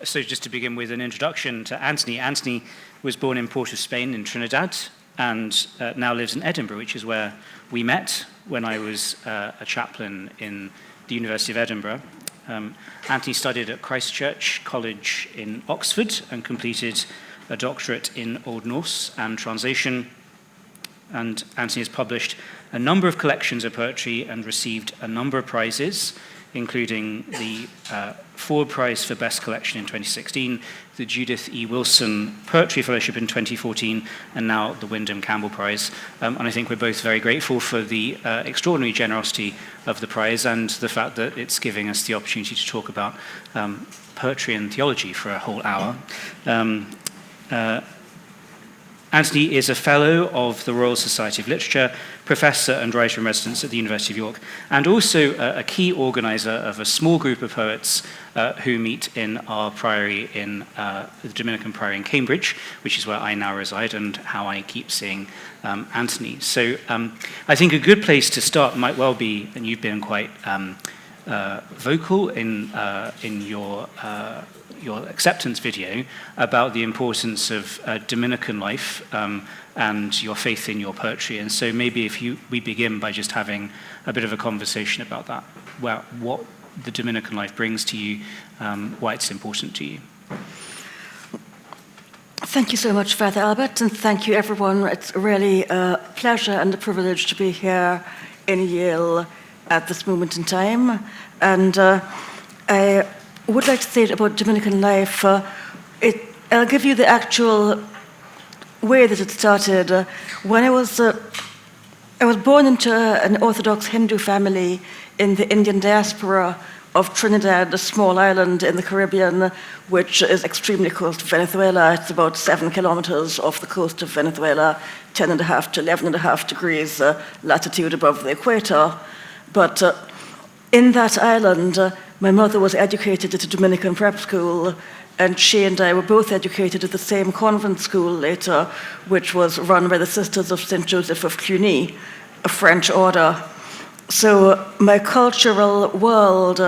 So just to begin with an introduction to Anthony. Anthony was born in Port of Spain in Trinidad and now lives in Edinburgh, which is where we met when I was a chaplain in the University of Edinburgh. Anthony studied at Christ Church College in Oxford and completed a doctorate in Old Norse and translation. And Anthony has published a number of collections of poetry and received a number of prizes, including the Ford Prize for Best Collection in 2016, the Judith E. Wilson Poetry Fellowship in 2014, and now the Windham Campbell Prize. And I think we're both very grateful for the extraordinary generosity of the prize and the fact that it's giving us the opportunity to talk about poetry and theology for a whole hour. Anthony is a Fellow of the Royal Society of Literature, Professor and Writer in Residence at the University of York, and also a key organizer of a small group of poets who meet in our priory in the Dominican Priory in Cambridge, which is where I now reside and how I keep seeing Anthony. So I think a good place to start might well be, and you've been quite vocal in your acceptance video about the importance of Dominican life and your faith in your poetry. And so maybe if we begin by just having a bit of a conversation about that, well, what the Dominican life brings to you, why it's important to you. Thank you so much, Father Albert, and thank you, everyone. It's really a pleasure and a privilege to be here in Yale at this moment in time. And I would like to say about Dominican life, I'll give you the actual way that it started. When I was born into an Orthodox Hindu family in the Indian diaspora of Trinidad, a small island in the Caribbean, which is extremely close to Venezuela. It's about 7 kilometers off the coast of Venezuela, 10.5 to 11.5 degrees latitude above the equator. But in that island, my mother was educated at a Dominican prep school, and she and I were both educated at the same convent school later, which was run by the Sisters of St. Joseph of Cluny, a French order. So my cultural world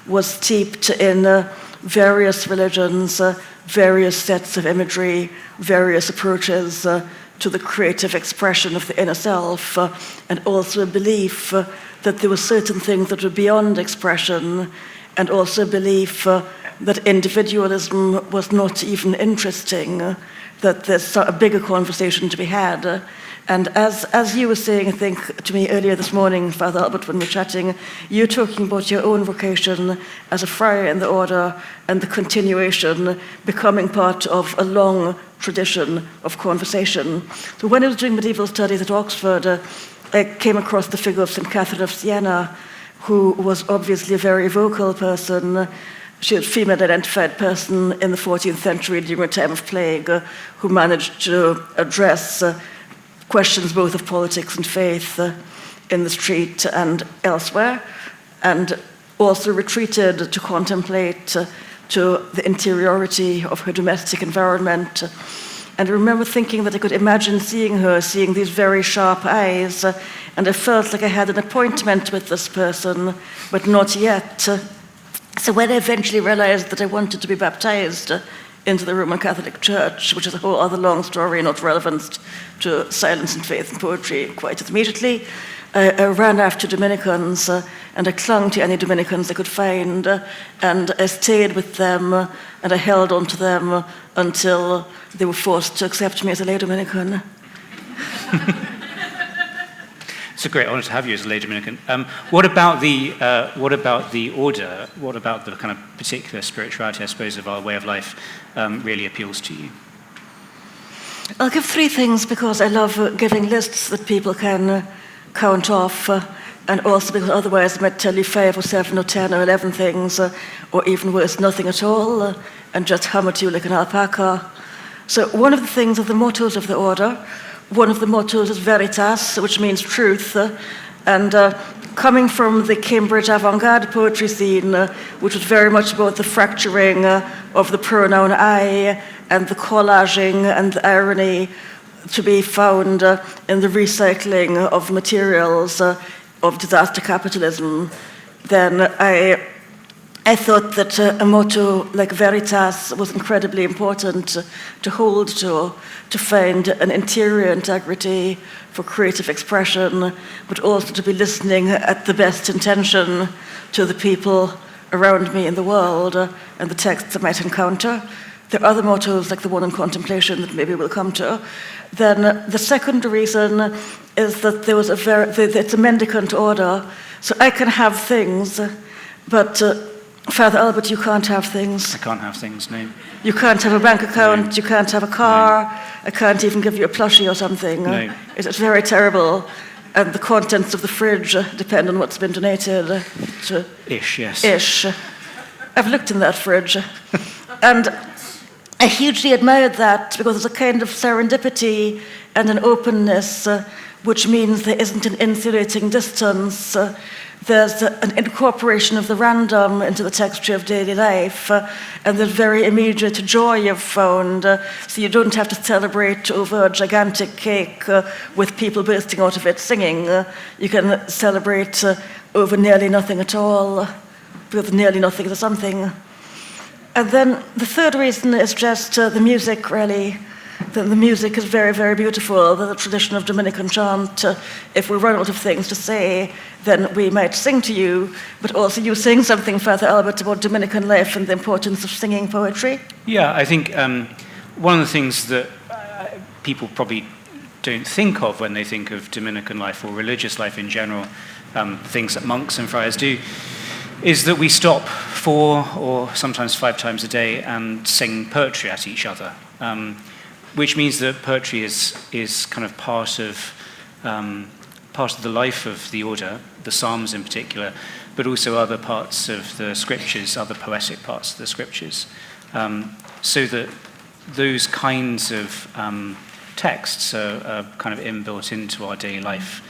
was steeped in various religions, various sets of imagery, various approaches to the creative expression of the inner self, and also a belief that there were certain things that were beyond expression, and also a belief that individualism was not even interesting, that there's a bigger conversation to be had. And as you were saying, I think, to me earlier this morning, Father Albert, when we were chatting, you're talking about your own vocation as a friar in the order and the continuation, becoming part of a long tradition of conversation. So when I was doing medieval studies at Oxford, I came across the figure of St. Catherine of Siena, who was obviously a very vocal person. She was a female-identified person in the 14th century during a time of plague, who managed to address questions both of politics and faith in the street and elsewhere, and also retreated to contemplate to the interiority of her domestic environment. And I remember thinking that I could imagine seeing her, seeing these very sharp eyes, and I felt like I had an appointment with this person, but not yet. So when I eventually realized that I wanted to be baptized into the Roman Catholic Church, which is a whole other long story not relevant to Silence and Faith and Poetry quite as immediately, I ran after Dominicans, and I clung to any Dominicans I could find, and I stayed with them, and I held on to them until they were forced to accept me as a lay Dominican. It's a great honor to have you as a lay Dominican. What about the order? What about the kind of particular spirituality, I suppose, of our way of life really appeals to you? I'll give 3 things because I love giving lists that people can count off, and also because otherwise I might tell you 5 or 7 or 10 or 11 things, or even worse, nothing at all, and just hum at you like an alpaca. So one of the things of the mottos of the order, one of the mottos is veritas, which means truth, and coming from the Cambridge avant-garde poetry scene, which was very much about the fracturing of the pronoun I and the collaging and the irony to be found in the recycling of materials of disaster capitalism, then I I thought that a motto like Veritas was incredibly important to hold to find an interior integrity for creative expression, but also to be listening at the best intention to the people around me in the world and the texts I might encounter. There are other mottos, like the one on contemplation, that maybe we'll come to. Then the second reason is that there was it's a mendicant order, so I can have things, but Father Albert, you can't have things. I can't have things, no. You can't have a bank account, No. you can't have a car, No. I can't even give you a plushie or something. No. It's very terrible. And the contents of the fridge depend on what's been donated to... Ish, yes. Ish. I've looked in that fridge. And I hugely admired that because there's a kind of serendipity and an openness, which means there isn't an insulating distance. There's an incorporation of the random into the texture of daily life, and there's very immediate joy you've found. So you don't have to celebrate over a gigantic cake with people bursting out of it singing. You can celebrate over nearly nothing at all, because nearly nothing is something. And then the third reason is just the music, really. The music is very, very beautiful. The tradition of Dominican chant, if we run out of things to say, then we might sing to you, but also you sing something, Father Albert, about Dominican life and the importance of singing poetry. Yeah, I think one of the things that people probably don't think of when they think of Dominican life or religious life in general, things that monks and friars do, is that we stop 4 or sometimes 5 times a day and sing poetry at each other. Which means that poetry is kind of part of the life of the order, the Psalms in particular, but also other parts of the scriptures, other poetic parts of the scriptures, so that those kinds of texts are kind of inbuilt into our daily life,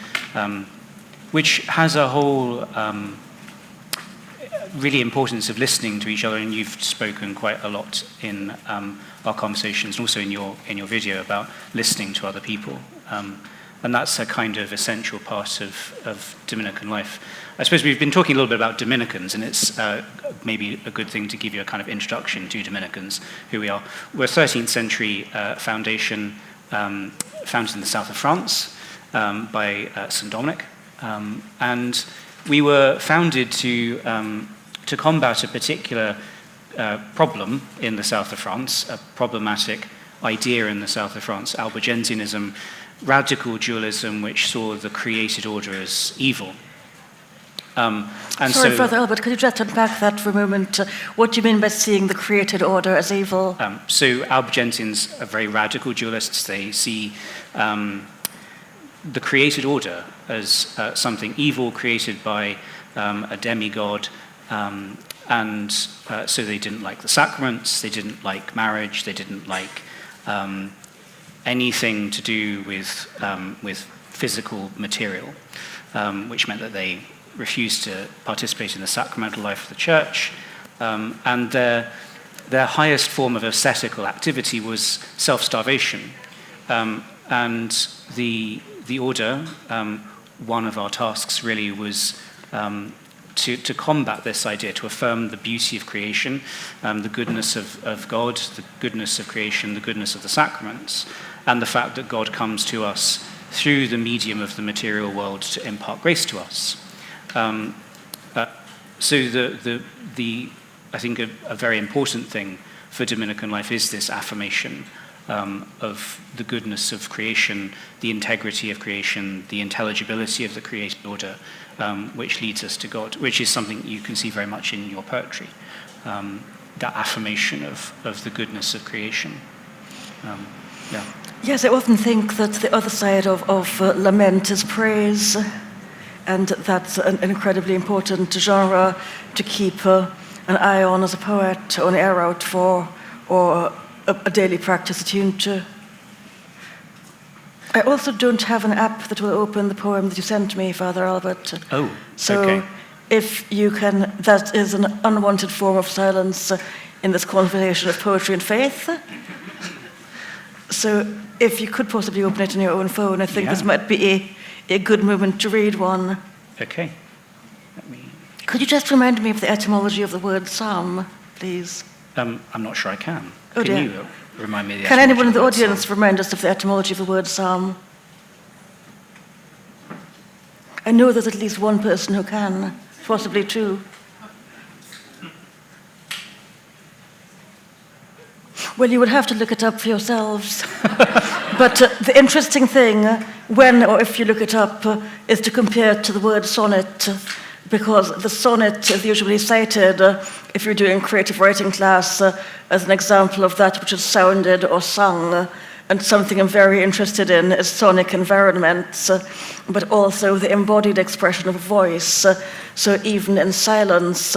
which has a whole really importance of listening to each other, and you've spoken quite a lot in our conversations, and also in your video about listening to other people, and that's a kind of essential part of Dominican life. I suppose we've been talking a little bit about Dominicans, and it's maybe a good thing to give you a kind of introduction to Dominicans, who we are. We're a 13th century foundation founded in the south of France by St. Dominic, and we were founded to combat a particular problem in the south of France, a problematic idea in the south of France, Albigensianism, radical dualism, which saw the created order as evil. Sorry, Father Albert, could you just unpack that for a moment? What do you mean by seeing the created order as evil? So Albigensians are very radical dualists. They see the created order as something evil created by a demigod, and so they didn't like the sacraments, they didn't like marriage, they didn't like anything to do with physical material, which meant that they refused to participate in the sacramental life of the church, and their highest form of ascetical activity was self-starvation, and the order, one of our tasks really was to combat this idea, to affirm the beauty of creation, the goodness of God, the goodness of creation, the goodness of the sacraments, and the fact that God comes to us through the medium of the material world to impart grace to us. So I think a very important thing for Dominican life is this affirmation of the goodness of creation, the integrity of creation, the intelligibility of the created order, which leads us to God, which is something you can see very much in your poetry, that affirmation of the goodness of creation. Yeah. Yes, I often think that the other side of lament is praise, and that's an incredibly important genre to keep an eye on as a poet, or an ear out for, or a daily practice attuned to. I also don't have an app that will open the poem that you sent me, Father Albert. Oh, so okay. If you can, that is an unwanted form of silence in this conversation of poetry and faith. So if you could possibly open it on your own phone, I think this might be a good moment to read one. Okay. Could you just remind me of the etymology of the word psalm, please? I'm not sure I can. Oh, Can dear. you remind me of the Can etymology anyone in of the word audience psalm? remind us of the etymology of the word psalm? I know there's at least one person who can, possibly two. Well, you would have to look it up for yourselves. But the interesting thing, when or if you look it up, is to compare it to the word sonnet, because the sonnet is usually cited, if you're doing creative writing class, as an example of that which is sounded or sung. And something I'm very interested in is sonic environments, but also the embodied expression of a voice. So even in silence,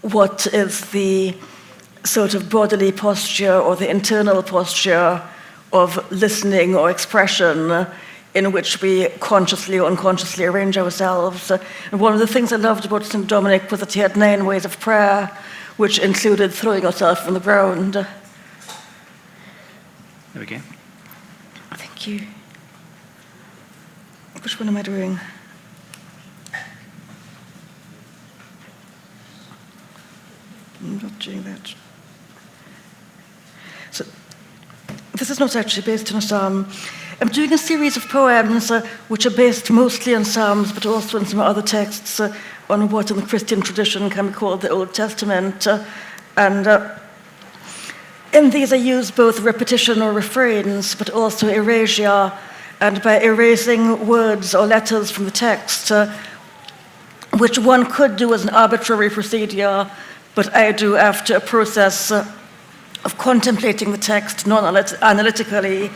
what is the sort of bodily posture or the internal posture of listening or expression in which we consciously or unconsciously arrange ourselves. And one of the things I loved about St. Dominic was that he had 9 ways of prayer, which included throwing yourself on the ground. There we go. Thank you. Which one am I doing? I'm not doing that. So, this is not actually based on a psalm. I'm doing a series of poems which are based mostly on psalms, but also on some other texts on what in the Christian tradition can be called the Old Testament. In these I use both repetition or refrains, but also erasure, and by erasing words or letters from the text, which one could do as an arbitrary procedure, but I do after a process of contemplating the text non-analytically,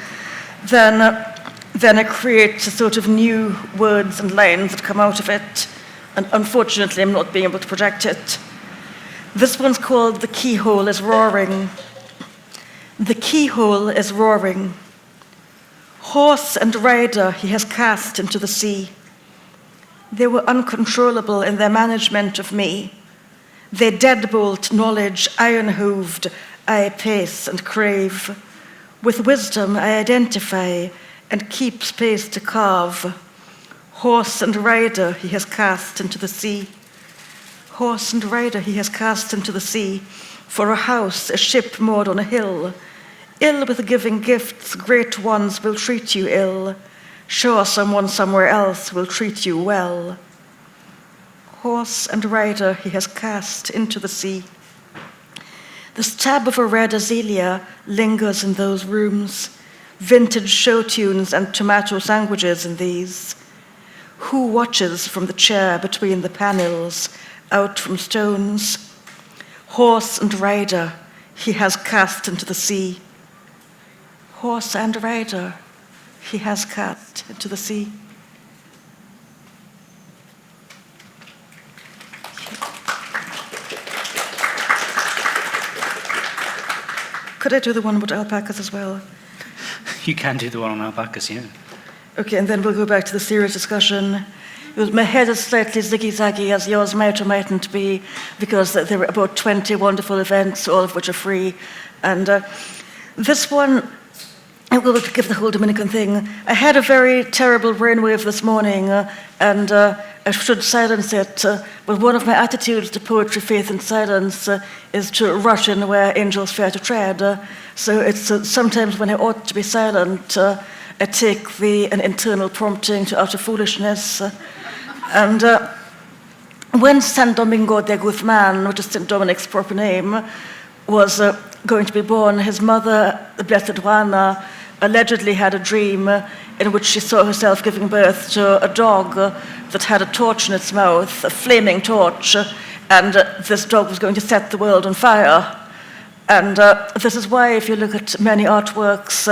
then I create a sort of new words and lines that come out of it, and unfortunately I'm not being able to project it. This one's called "The Keyhole is Roaring." The keyhole is roaring. Horse and rider he has cast into the sea. They were uncontrollable in their management of me. They deadbolt knowledge iron-hooved, I pace and crave. With wisdom I identify and keep space to carve. Horse and rider he has cast into the sea. Horse and rider he has cast into the sea. For a house, a ship moored on a hill. Ill with giving gifts, great ones will treat you ill. Sure someone somewhere else will treat you well. Horse and rider he has cast into the sea. The stab of a red azalea lingers in those rooms. Vintage show tunes and tomato sandwiches in these. Who watches from the chair between the panels, out from stones? Horse and rider he has cast into the sea. Horse and rider he has cast into the sea. Could I do the one about alpacas as well? You can do the one on alpacas, yeah. Okay, and then we'll go back to the serious discussion. My head is slightly ziggy-zaggy, as yours might or mightn't be, because there were about 20 wonderful events, all of which are free. And this one, I will give the whole Dominican thing. I had a very terrible brainwave this morning, and I should silence it. But one of my attitudes to poetry, faith, and silence is to rush in where angels fear to tread. So it's sometimes when I ought to be silent, I take an internal prompting to utter foolishness. And when San Domingo de Guzman, which is St. Dominic's proper name, was going to be born, his mother, the Blessed Juana, allegedly had a dream in which she saw herself giving birth to a dog that had a torch in its mouth, a flaming torch, and this dog was going to set the world on fire. And this is why, if you look at many artworks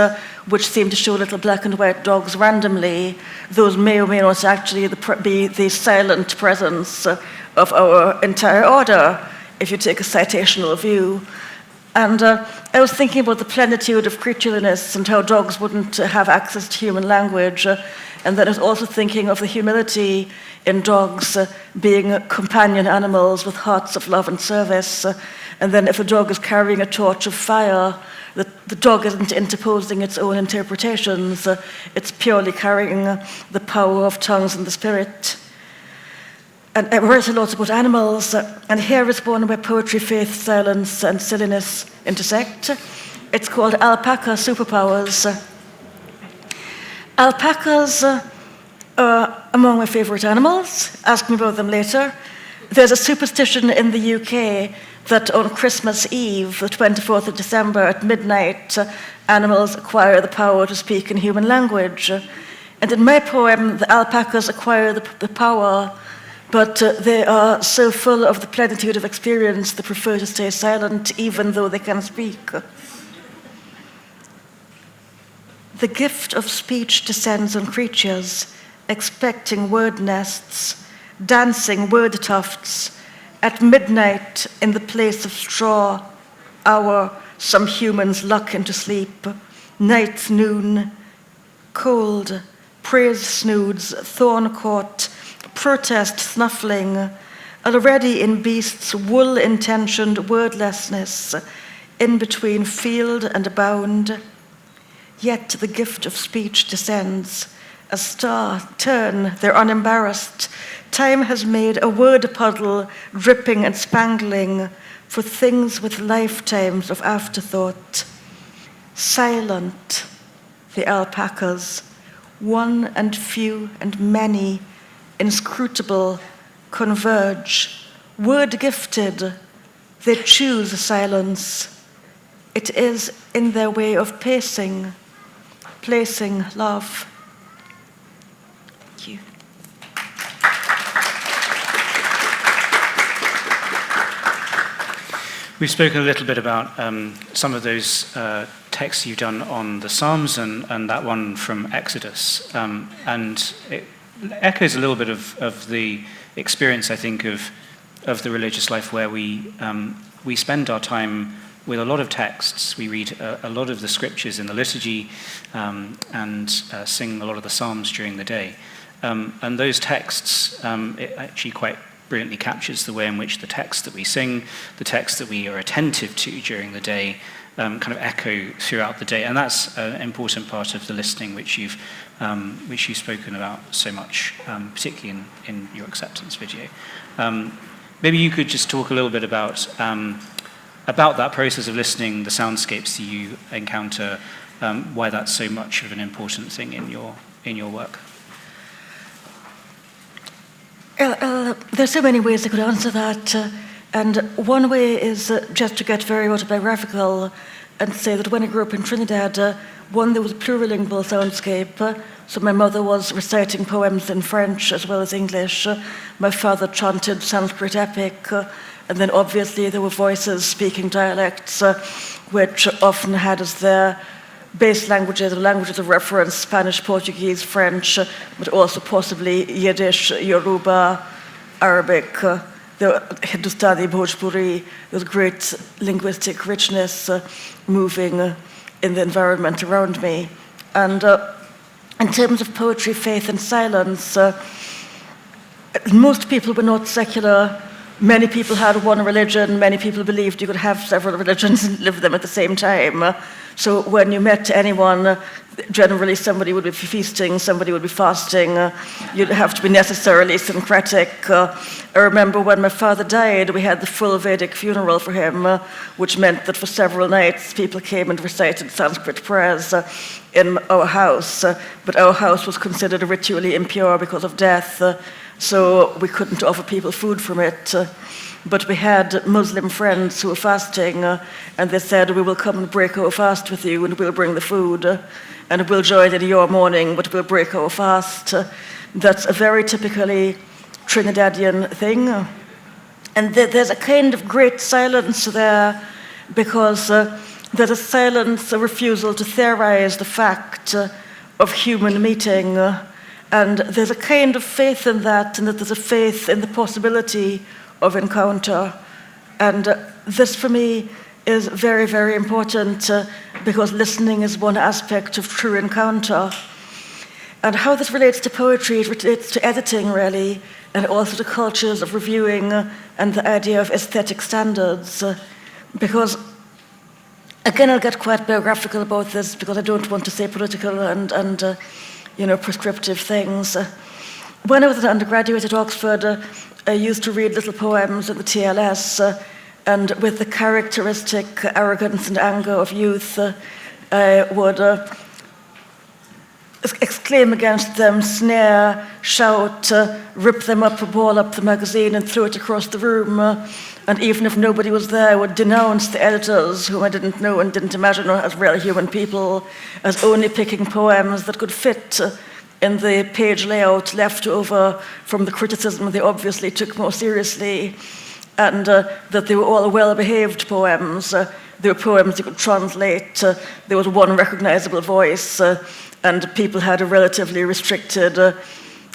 which seem to show little black and white dogs randomly, those may or may not actually be the silent presence of our entire order, if you take a citational view. And I was thinking about the plenitude of creatureliness and how dogs wouldn't have access to human language. And then I was also thinking of the humility in dogs being companion animals with hearts of love and service. And then if a dog is carrying a torch of fire, the dog isn't interposing its own interpretations. It's purely carrying the power of tongues and the spirit. And I write a lot about animals, and here is one where poetry, faith, silence, and silliness intersect. It's called Alpaca Superpowers. Alpacas are among my favorite animals. Ask me about them later. There's a superstition in the UK that on Christmas Eve, the 24th of December at midnight, animals acquire the power to speak in human language. And in my poem, the alpacas acquire the power, but they are so full of the plenitude of experience they prefer to stay silent even though they can speak. The gift of speech descends on creatures, expecting word nests, dancing word tufts, at midnight in the place of straw, hour some humans luck into sleep, night noon, cold, praise snoods, thorn caught, protest snuffling, already in beasts wool-intentioned wordlessness, in between field and bound. Yet the gift of speech descends. A star turn, they're unembarrassed. Time has made a word puddle, dripping and spangling, for things with lifetimes of afterthought. Silent, the alpacas, one and few and many, inscrutable, converge. Word gifted, they choose silence. It is in their way of pacing, placing love. Thank you. We've spoken a little bit about some of those texts you've done on the Psalms and that one from Exodus. And it echoes a little bit of the experience, I think, of the religious life where we spend our time with a lot of texts. We read a lot of the scriptures in the liturgy and sing a lot of the Psalms during the day. And those texts, it actually quite brilliantly captures the way in which the text that we sing, the text that we are attentive to during the day, kind of echo throughout the day. And that's an important part of the listening which you've spoken about so much, particularly in your acceptance video. Maybe you could just talk a little bit about that process of listening, the soundscapes that you encounter, why that's so much of an important thing in your work. There's so many ways I could answer that, and one way is just to get very autobiographical and say that when I grew up in Trinidad, there was a plurilingual soundscape. So my mother was reciting poems in French as well as English. My father chanted Sanskrit epic, and then obviously there were voices speaking dialects, which often had as their base languages or languages of reference Spanish, Portuguese, French, but also possibly Yiddish, Yoruba, Arabic, the Hindustani, Bhojpuri. There's great linguistic richness moving in the environment around me. And in terms of poetry, faith, and silence, most people were not secular. Many people had one religion. Many people believed you could have several religions and live them at the same time. So when you met anyone, generally somebody would be feasting, somebody would be fasting. You'd have to be necessarily syncretic. I remember when my father died, we had the full Vedic funeral for him, which meant that for several nights people came and recited Sanskrit prayers in our house. But our house was considered ritually impure because of death. So we couldn't offer people food from it. But we had Muslim friends who were fasting, and they said, we will come and break our fast with you, and we'll bring the food, and we'll join in your mourning, but we'll break our fast. That's a very typically Trinidadian thing. And there's a kind of great silence there, because there's a silence, a refusal to theorize the fact of human meeting. And there's a kind of faith in that, and that there's a faith in the possibility of encounter. And this, for me, is very, very important because listening is one aspect of true encounter. And how this relates to poetry, it relates to editing, really, and also to cultures of reviewing and the idea of aesthetic standards. Because, again, I'll get quite biographical about this because I don't want to say political and prescriptive things. When I was an undergraduate at Oxford, I used to read little poems at the TLS, and with the characteristic arrogance and anger of youth, I would exclaim against them, snare, shout, rip them up, ball up the magazine and throw it across the room. And even if nobody was there, I would denounce the editors, whom I didn't know and didn't imagine as real human people, as only picking poems that could fit in the page layout left over from the criticism they obviously took more seriously, and that they were all well-behaved poems. They were poems you could translate. There was one recognizable voice, and people had a relatively restricted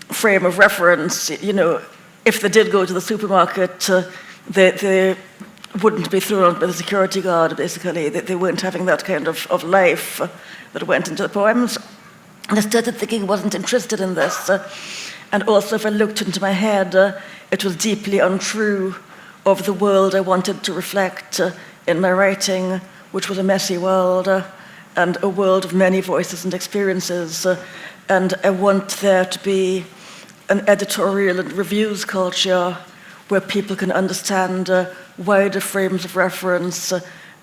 frame of reference. You know, if they did go to the supermarket, they wouldn't be thrown out by the security guard, basically. They weren't having that kind of life that went into the poems. And I started thinking I wasn't interested in this. And also, if I looked into my head, it was deeply untrue of the world I wanted to reflect in my writing, which was a messy world, and a world of many voices and experiences. And I want there to be an editorial and reviews culture where people can understand wider frames of reference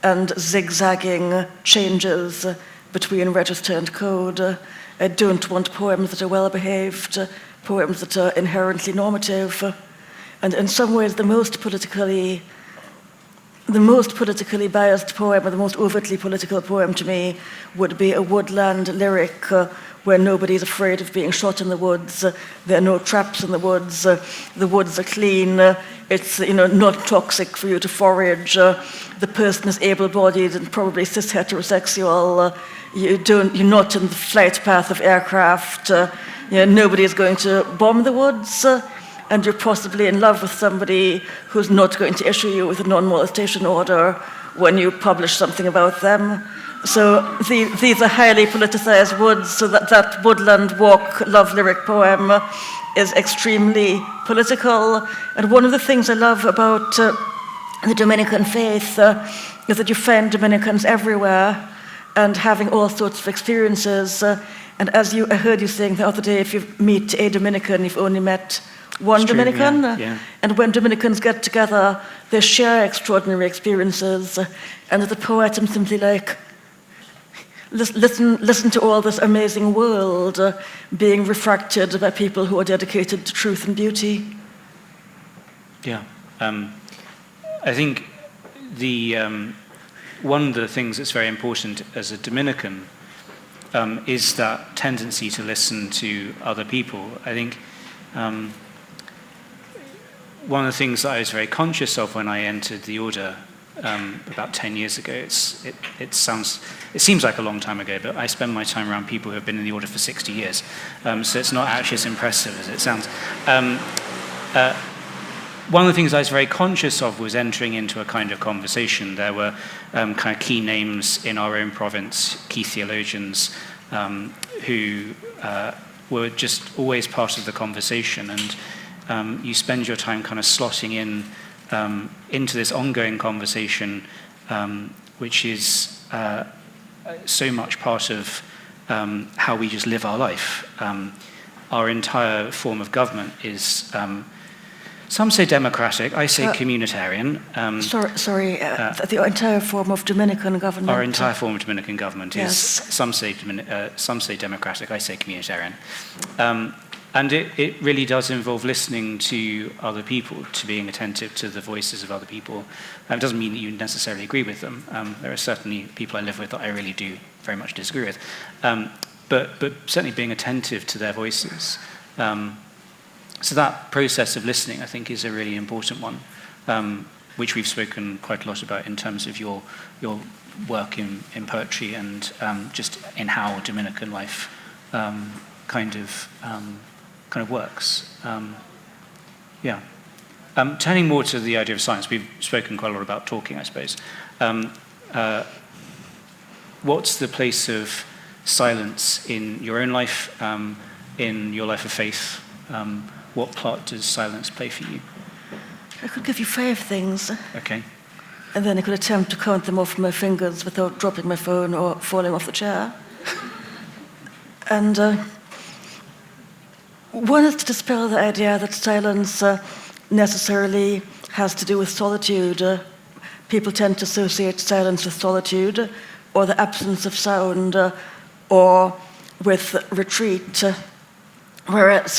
and zigzagging changes between register and code. I don't want poems that are well-behaved, poems that are inherently normative. And in some ways, the most politically biased poem, or the most overtly political poem to me, would be a woodland lyric where nobody's afraid of being shot in the woods. There are no traps in the woods are clean. It's not toxic for you to forage. The person is able-bodied and probably cis-heterosexual. You're not in the flight path of aircraft. Nobody is going to bomb the woods. And you're possibly in love with somebody who's not going to issue you with a non-molestation order when you publish something about them. So these are highly politicized woods, so that woodland walk love lyric poem is extremely political. And one of the things I love about the Dominican faith is that you find Dominicans everywhere and having all sorts of experiences. And as I heard you saying the other day, if you meet a Dominican, you've only met one Dominican. Yeah. And when Dominicans get together, they share extraordinary experiences. And as a poet, I'm simply like, listen to all this amazing world being refracted by people who are dedicated to truth and beauty. Yeah. I think one of the things that's very important as a Dominican is that tendency to listen to other people. I think one of the things that I was very conscious of when I entered the order about 10 years ago, it seems like a long time ago, but I spend my time around people who have been in the order for 60 years, so it's not actually as impressive as it sounds. One of the things I was very conscious of was entering into a kind of conversation. There were kind of key names in our own province, key theologians, who were just always part of the conversation, and you spend your time kind of slotting in into this ongoing conversation, which is so much part of how we just live our life. Our entire form of government is, some say democratic, I say communitarian. The entire form of Dominican government. Our entire form of Dominican government is, yes. some say democratic, I say communitarian. And it really does involve listening to other people, to being attentive to the voices of other people. It doesn't mean that you necessarily agree with them. There are certainly people I live with that I really do very much disagree with. But certainly being attentive to their voices. So that process of listening, I think, is a really important one, which we've spoken quite a lot about in terms of your work in poetry and just in how Dominican life kind of works. Turning more to the idea of silence, we've spoken quite a lot about talking, I suppose. What's the place of silence in your own life, in your life of faith? What part does silence play for you? I could give you 5 things. Okay. And then I could attempt to count them off my fingers without dropping my phone or falling off the chair. And one is to dispel the idea that silence necessarily has to do with solitude. People tend to associate silence with solitude, or the absence of sound, or with retreat. So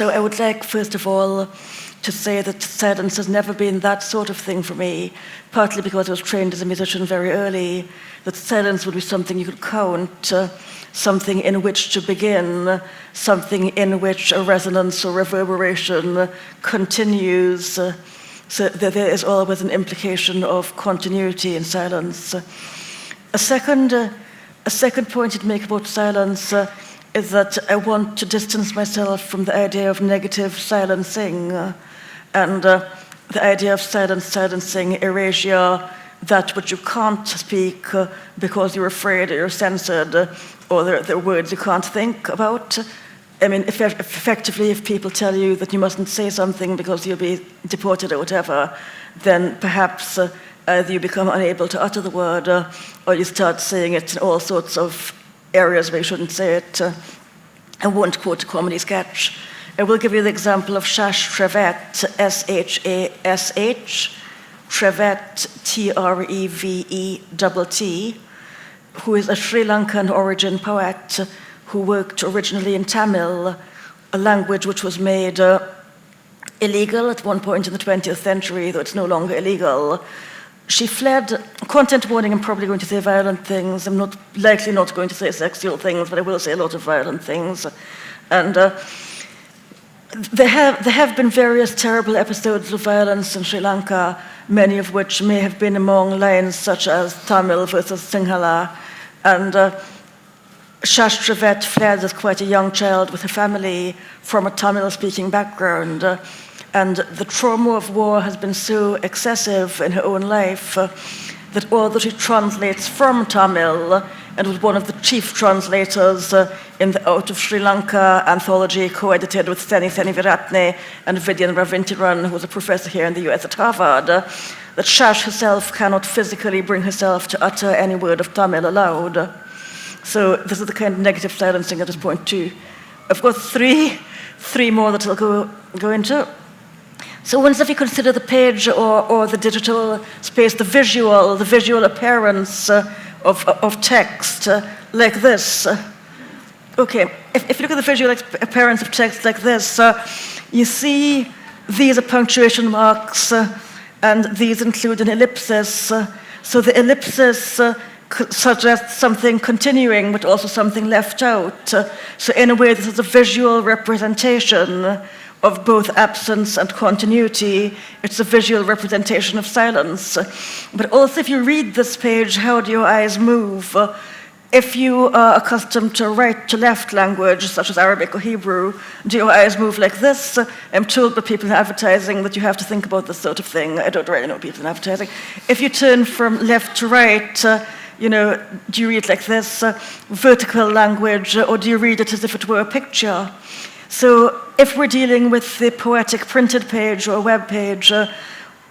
I would like, first of all, to say that silence has never been that sort of thing for me, partly because I was trained as a musician very early, that silence would be something you could count, something in which to begin, something in which a resonance or reverberation continues, so that there is always an implication of continuity in silence. A second point to make about silence is that I want to distance myself from the idea of negative silencing and the idea of silencing erasure, that which you can't speak because you're afraid or you're censored or there are words you can't think about. I mean, effectively, if people tell you that you mustn't say something because you'll be deported or whatever, then perhaps either you become unable to utter the word or you start saying it in all sorts of areas where you shouldn't say it. I won't quote a comedy sketch. I will give you the example of Shash Trevet, S-H-A-S-H, Trevet, T-R-E-V-E-T-T, who is a Sri Lankan origin poet who worked originally in Tamil, a language which was made illegal at one point in the 20th century, though it's no longer illegal. She fled, content warning, I'm probably going to say violent things. I'm likely not going to say sexual things, but I will say a lot of violent things. And there have been various terrible episodes of violence in Sri Lanka, many of which may have been among lines such as Tamil versus Sinhala. And Shash Trevet fled as quite a young child with her family from a Tamil-speaking background. And the trauma of war has been so excessive in her own life that although she translates from Tamil and was one of the chief translators in the Out of Sri Lanka anthology co-edited with Seni Viratne and Vidyan Ravintiran, who was a professor here in the US at Harvard, that Shash herself cannot physically bring herself to utter any word of Tamil aloud. So this is the kind of negative silencing at this point too. I've got three more that I'll go into. So once if you consider the page or the digital space, the visual appearance of text like this. Okay, if you look at the visual appearance of text like this, you see these are punctuation marks, and these include an ellipsis. So the ellipsis suggests something continuing, but also something left out. So in a way, this is a visual representation of both absence and continuity. It's a visual representation of silence. But also, if you read this page, how do your eyes move? If you are accustomed to right-to-left language, such as Arabic or Hebrew, do your eyes move like this? I'm told by people in advertising that you have to think about this sort of thing. I don't really know people in advertising. If you turn from left to right, do you read like this? Vertical language, or do you read it as if it were a picture? So if we're dealing with the poetic printed page or web page,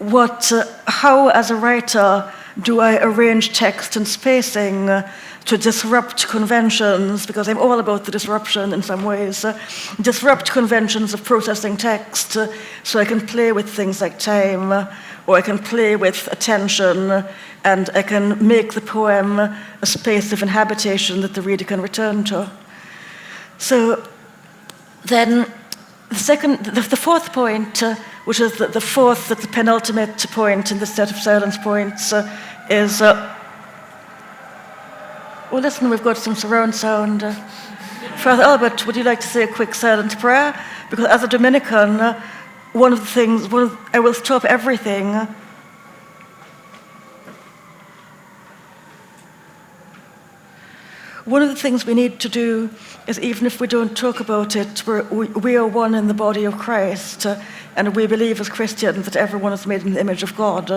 how as a writer do I arrange text and spacing to disrupt conventions, because I'm all about the disruption in some ways, disrupt conventions of processing text so I can play with things like time, or I can play with attention, and I can make the poem a space of inhabitation that the reader can return to. So then the fourth point, which is the penultimate point in this set of silence points, is, well, listen, we've got some surround sound. Father Albert, would you like to say a quick silent prayer? Because as a Dominican, I will stop everything. One of the things we need to do is, even if we don't talk about it, we are one in the body of Christ, and we believe as Christians that everyone is made in the image of God,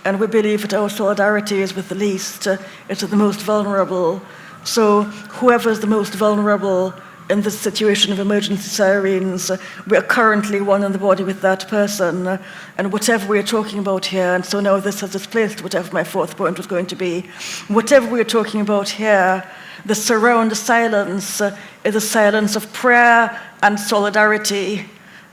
and we believe that our solidarity is with the least, it's with the most vulnerable. So whoever is the most vulnerable in this situation of emergency sirens, we are currently one in the body with that person, and whatever we are talking about here, and so now this has displaced whatever my fourth point was going to be, whatever we are talking about here, the surround silence is a silence of prayer and solidarity,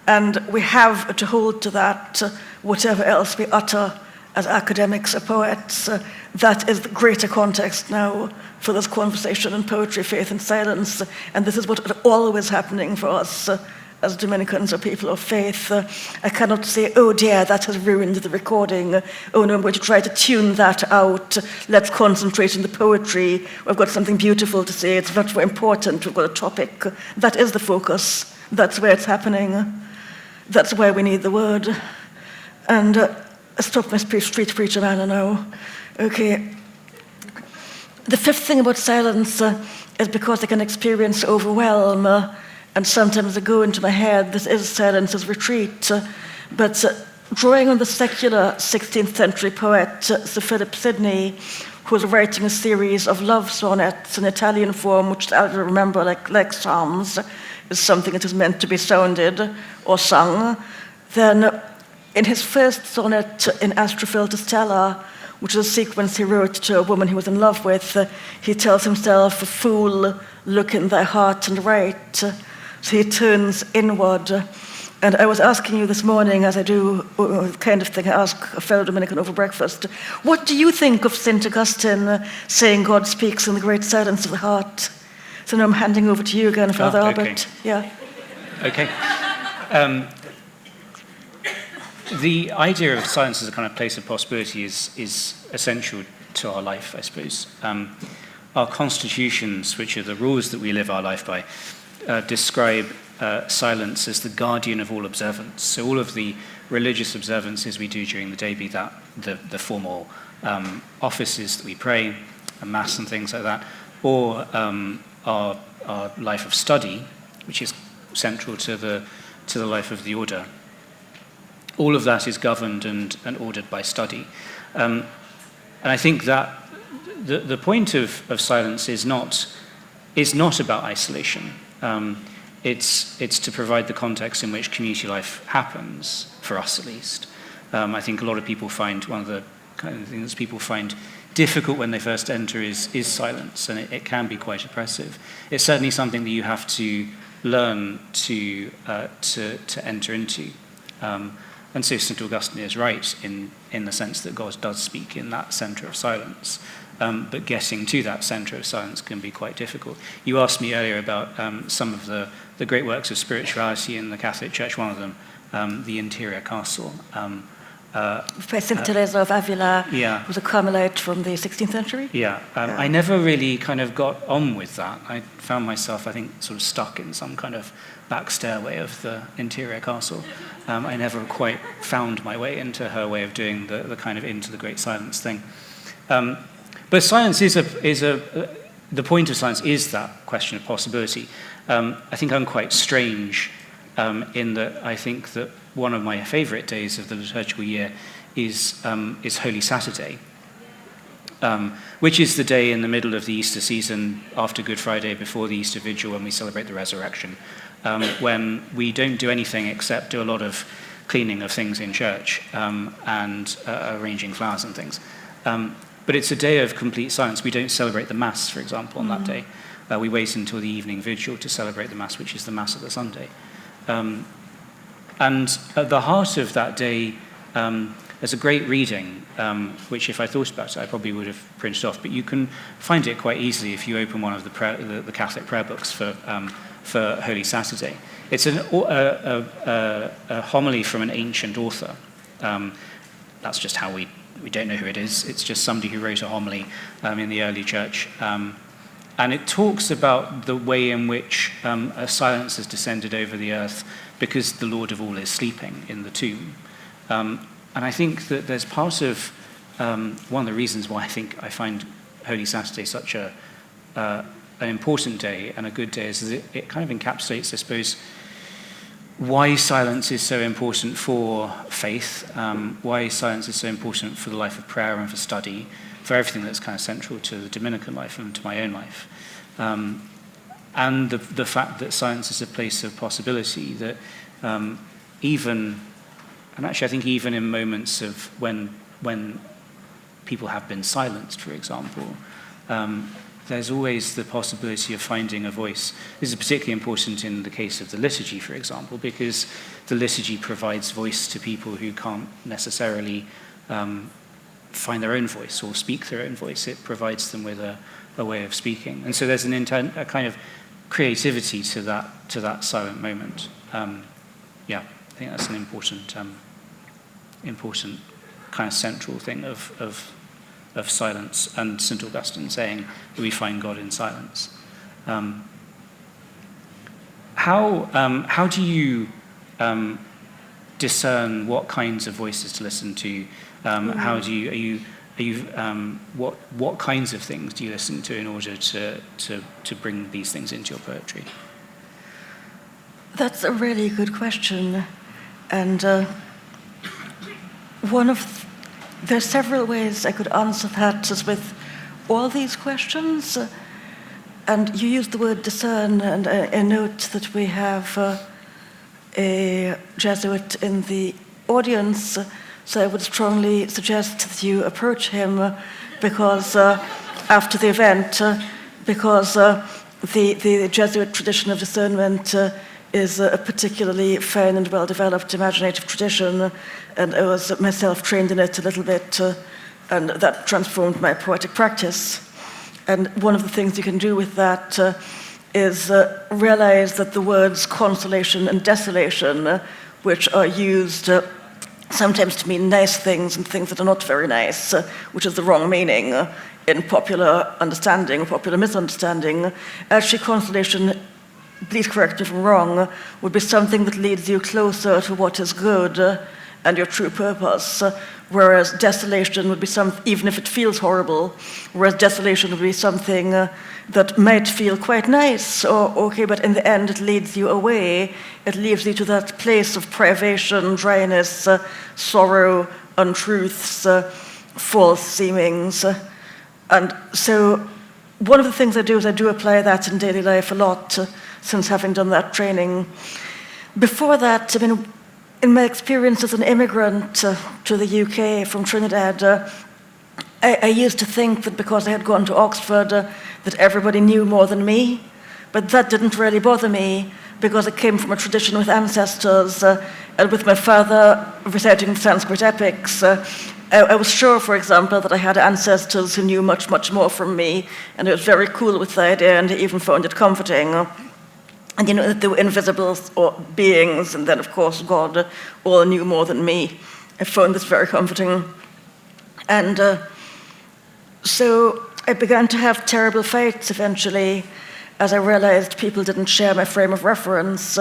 And we have to hold to that, whatever else we utter as academics or poets. That is the greater context now for this conversation on poetry, faith, and silence. And this is what is always happening for us as Dominicans or people of faith. I cannot say, oh dear, that has ruined the recording. Oh no, I'm going to try to tune that out. Let's concentrate on the poetry. We've got something beautiful to say. It's much more important. We've got a topic. That is the focus. That's where it's happening. That's why we need the word. And stop my street preacher manner now. Okay. The fifth thing about silence is because I can experience overwhelm. And sometimes I go into my head, this is silence's retreat. But drawing on the secular 16th century poet Sir Philip Sidney, who was writing a series of love sonnets in Italian form, which I remember like psalms, is something that is meant to be sounded or sung. Then in his first sonnet in Astrophil to Stella, which is a sequence he wrote to a woman he was in love with, he tells himself, "A fool, look in thy heart and write." So he turns inward. And I was asking you this morning, as I do, the kind of thing I ask a fellow Dominican over breakfast, what do you think of St. Augustine saying God speaks in the great silence of the heart? So now I'm handing over to you again, Father Albert. Yeah. Okay. The idea of silence as a kind of place of possibility is essential to our life, I suppose. Our constitutions, which are the rules that we live our life by, describe silence as the guardian of all observance. So all of the religious observances we do during the day, be that the formal offices that we pray, a mass and things like that, or our life of study, which is central to the life of the order. All of that is governed and ordered by study. And I think that the point of silence is not about isolation. It's to provide the context in which community life happens, for us at least. I think a lot of people find one of the kind of things people find difficult when they first enter is silence, and it can be quite oppressive. It's certainly something that you have to learn to enter into. And so St. Augustine is right in the sense that God does speak in that centre of silence. But getting to that centre of silence can be quite difficult. You asked me earlier about some of the great works of spirituality in the Catholic Church, one of them, the interior castle. St. Teresa of Avila yeah. was a Carmelite from the 16th century? Yeah, I never really kind of got on with that. I found myself, I think, sort of stuck in some kind of back stairway of the interior castle. I never quite found my way into her way of doing the kind of into the great silence thing. But silence the point of silence is that question of possibility. I think I'm quite strange in that I think that one of my favourite days of the liturgical year is Holy Saturday, which is the day in the middle of the Easter season, after Good Friday, before the Easter Vigil, when we celebrate the resurrection, when we don't do anything except do a lot of cleaning of things in church and arranging flowers and things. But it's a day of complete silence. We don't celebrate the Mass, for example, on that day. We wait until the evening vigil to celebrate the Mass, which is the Mass of the Sunday. And at the heart of that day, there's a great reading, which if I thought about it, I probably would have printed off. But you can find it quite easily if you open one of the Catholic prayer books for Holy Saturday. It's a homily from an ancient author. That's just how we don't know who it is. It's just somebody who wrote a homily in the early church. And it talks about the way in which a silence has descended over the earth because the Lord of all is sleeping in the tomb. And I think that there's part of one of the reasons why I find Holy Saturday such an important day and a good day is that it kind of encapsulates, I suppose, why silence is so important for faith, why silence is so important for the life of prayer and for study, for everything that's kind of central to the Dominican life and to my own life. And the fact that silence is a place of possibility, that even in moments of when people have been silenced, for example, there's always the possibility of finding a voice. This is particularly important in the case of the liturgy, for example, because the liturgy provides voice to people who can't necessarily find their own voice or speak their own voice. It provides them with a way of speaking. And so there's a kind of creativity to that silent moment. Yeah, I think that's an important kind of central thing of silence, and St. Augustine saying that we find God in silence. How do you discern what kinds of voices to listen to? How do you what kinds of things do you listen to in order to bring these things into your poetry? That's a really good question, and there's several ways I could answer that as with all these questions. And you used the word discern, and I note that we have a Jesuit in the audience, so I would strongly suggest that you approach him because after the event, because the Jesuit tradition of discernment is a particularly fine and well-developed imaginative tradition, and I was myself trained in it a little bit, and that transformed my poetic practice. And one of the things you can do with that is realize that the words consolation and desolation, which are used sometimes to mean nice things and things that are not very nice, which is the wrong meaning in popular understanding, popular misunderstanding, actually consolation, please correct me if I'm wrong, would be something that leads you closer to what is good and your true purpose, whereas desolation would be even if it feels horrible, whereas desolation would be something that might feel quite nice or okay, but in the end it leads you away. It leads you to that place of privation, dryness, sorrow, untruths, false seemings. And so one of the things I do is I do apply that in daily life a lot, since having done that training. Before that, I mean, in my experience as an immigrant to the UK from Trinidad, I used to think that because I had gone to Oxford, that everybody knew more than me, but that didn't really bother me because I came from a tradition with ancestors, and with my father reciting Sanskrit epics. I was sure, for example, that I had ancestors who knew much, much more from me, and I was very cool with the idea, and I even found it comforting. And you know that they were invisible beings, and then, of course, God all knew more than me. I found this very comforting. And so I began to have terrible fights eventually, as I realized people didn't share my frame of reference,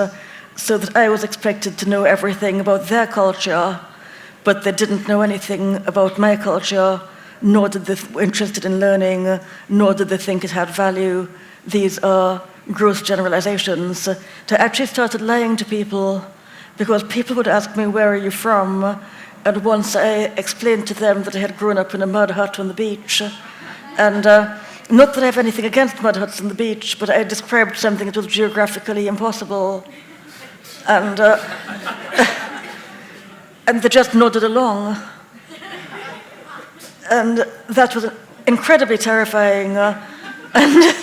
so that I was expected to know everything about their culture, but they didn't know anything about my culture, nor did they were interested in learning, nor did they think it had value. These are gross generalizations. So I actually started lying to people because people would ask me, where are you from? And once I explained to them that I had grown up in a mud hut on the beach, and not that I have anything against mud huts on the beach, but I described something that was geographically impossible. And and they just nodded along. And that was incredibly terrifying. And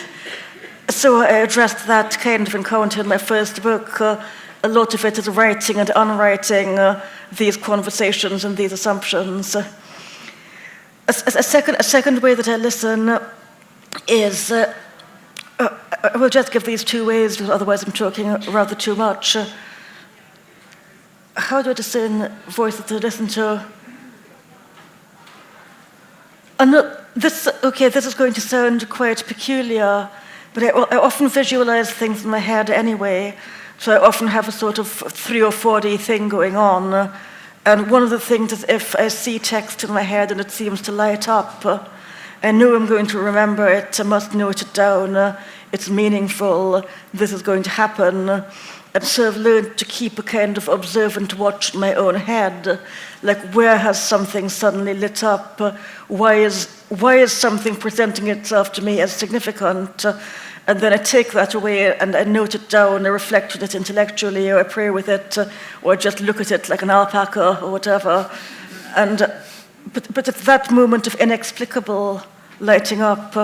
so I addressed that kind of encounter in my first book. A lot of it is writing and unwriting these conversations and these assumptions. A second way that I listen is, I will just give these two ways, because otherwise I'm talking rather too much. How do I discern voices to listen to? This is going to sound quite peculiar, but I often visualize things in my head anyway, so I often have a sort of 3 or 4D thing going on. And one of the things is if I see text in my head and it seems to light up, I know I'm going to remember it, I must note it down, it's meaningful, this is going to happen. And so I've learned to keep a kind of observant watch in my own head, like where has something suddenly lit up? Why is something presenting itself to me as significant? And then I take that away and I note it down, I reflect on it intellectually, or I pray with it, or I just look at it like an alpaca or whatever. But it's that moment of inexplicable lighting up,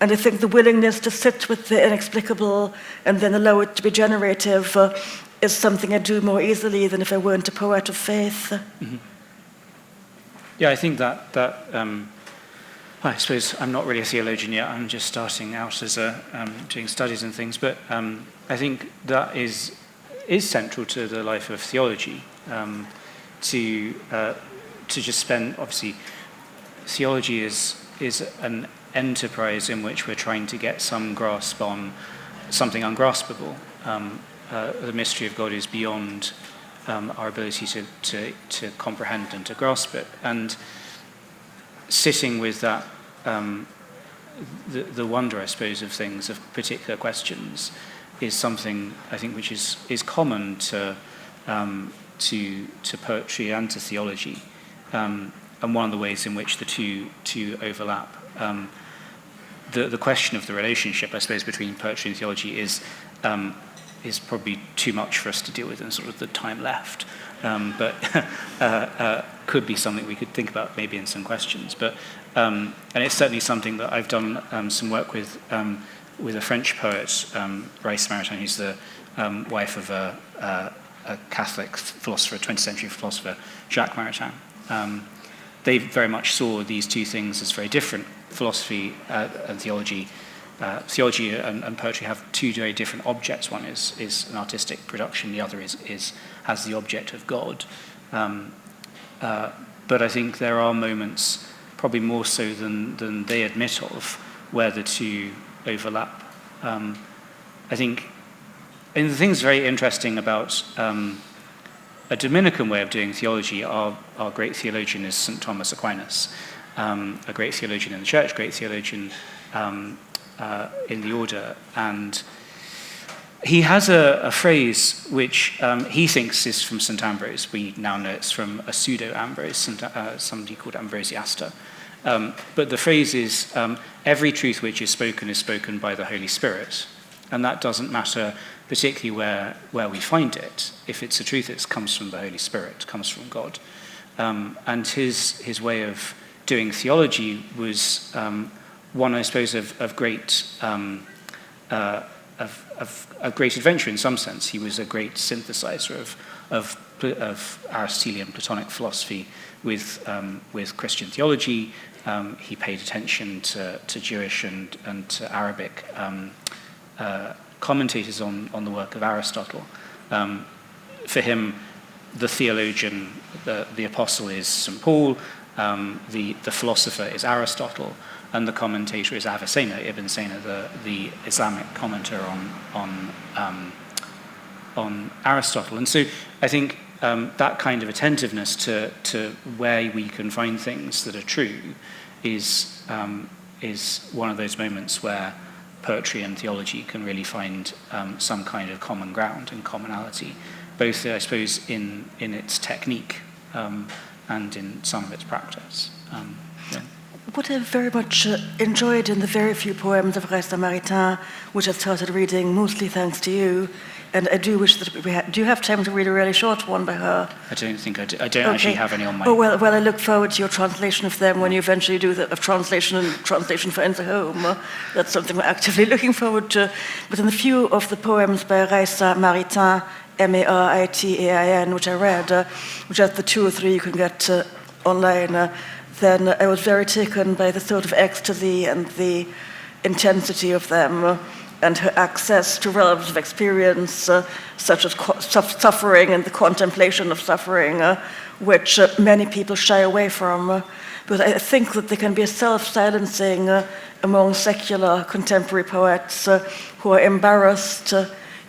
And I think the willingness to sit with the inexplicable and then allow it to be generative is something I do more easily than if I weren't a poet of faith. Mm-hmm. Yeah, I think that I suppose I'm not really a theologian yet. I'm just starting out as doing studies and things. But I think that is central to the life of theology. To just spend, obviously, theology is an enterprise in which we're trying to get some grasp on something ungraspable. The mystery of God is beyond our ability to comprehend and to grasp it. And sitting with that, the wonder, I suppose, of things, of particular questions, is something I think which is common to poetry and to theology, and one of the ways in which the two overlap. The question of the relationship, I suppose, between poetry and theology is probably too much for us to deal with in sort of the time left, but could be something we could think about maybe in some questions. But and it's certainly something that I've done some work with a French poet, Raïs Maritain, who's the wife of a Catholic philosopher, 20th century philosopher, Jacques Maritain. They very much saw these two things as very different. Philosophy and theology. Theology and poetry have two very different objects. One is an artistic production. The other has the object of God. But I think there are moments, probably more so than they admit of, where the two overlap. I think, and the things very interesting about a Dominican way of doing theology, our great theologian is St. Thomas Aquinas, a great theologian in the church, great theologian in the order. And he has a phrase which he thinks is from St. Ambrose. We now know it's from a pseudo-Ambrose, somebody called Ambrosiaster. But the phrase is, every truth which is spoken by the Holy Spirit. And that doesn't matter particularly where we find it. If it's a truth, it comes from the Holy Spirit, comes from God. And his way of doing theology was one, I suppose, of great adventure in some sense. He was a great synthesizer of Aristotelian Platonic philosophy with Christian theology. He paid attention to Jewish and to Arabic commentators on the work of Aristotle. For him, the theologian, the apostle is St. Paul, the philosopher is Aristotle, and the commentator is Avicenna, Ibn Sina, the Islamic commenter on Aristotle. And so I think that kind of attentiveness to where we can find things that are true is one of those moments where poetry and theology can really find some kind of common ground and commonality, both, I suppose, in its technique and in some of its practice. Yeah. What I very much enjoyed in the very few poems of Raïs Maritain, which I started reading mostly thanks to you, and I do wish that do you have time to read a really short one by her? I don't think I do. I don't actually have any on my... Oh, well, I look forward to your translation of them when you eventually do the translation and translation finds a home. That's something we're actively looking forward to. But in the few of the poems by Raïs Maritain, Maritain, which I read, which are the 2 or 3 you can get online, then I was very taken by the sort of ecstasy and the intensity of them, and her access to realms of experience, such as suffering and the contemplation of suffering, which many people shy away from. But I think that there can be a self-silencing among secular contemporary poets who are embarrassed.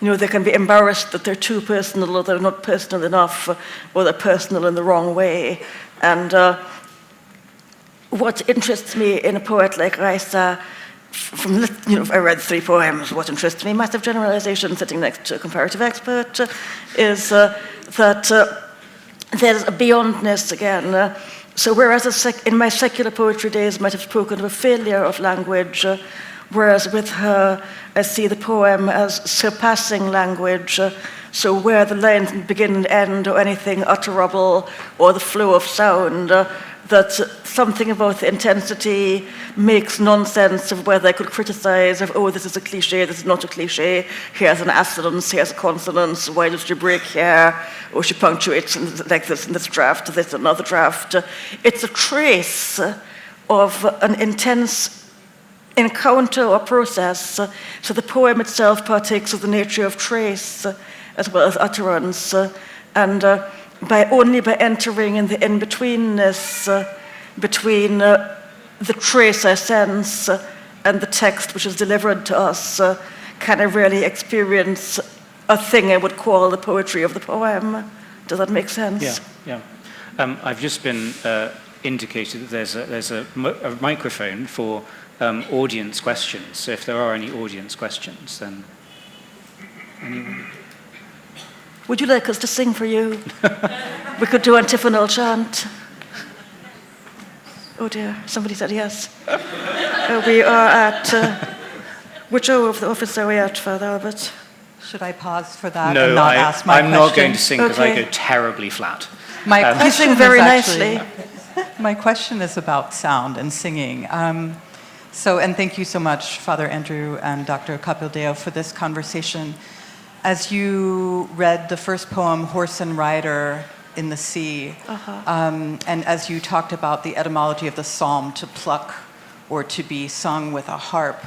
They can be embarrassed that they're too personal, or they're not personal enough, or they're personal in the wrong way. And what interests me in a poet like Raïs, I read 3 poems. What interests me, massive generalization, sitting next to a comparative expert, is that there's a beyondness again. So whereas in my secular poetry days might have spoken of a failure of language, whereas with her I see the poem as surpassing language, so where the lines begin and end, or anything utterable, or the flow of sound, that something about the intensity makes nonsense of whether I could criticize of, oh, this is a cliche, this is not a cliche, here's an assonance, here's a consonance, why did she break here, or she punctuates like this in this draft, this another draft. It's a trace of an intense encounter or process, so the poem itself partakes of the nature of trace as well as utterance, and only by entering in the in-betweenness between the trace I sense and the text which is delivered to us can I really experience a thing I would call the poetry of the poem. Does that make sense? Yeah. I've just been indicated that there's a microphone for audience questions. So if there are any audience questions, then anyone? Would you like us to sing for you? We could do antiphonal chant. Oh dear, somebody said yes. We are at, which hour of the office are we at, Father Albert? Should I pause for that No, and not ask my I'm question? not going to sing because Okay. I go terribly flat. My question You sing very is actually- nicely. My question is about sound and singing. And thank you so much, Father Andrew and Dr. Capildeo, for this conversation. As you read the first poem, Horse and Rider in the Sea, and as you talked about the etymology of the psalm, to pluck or to be sung with a harp,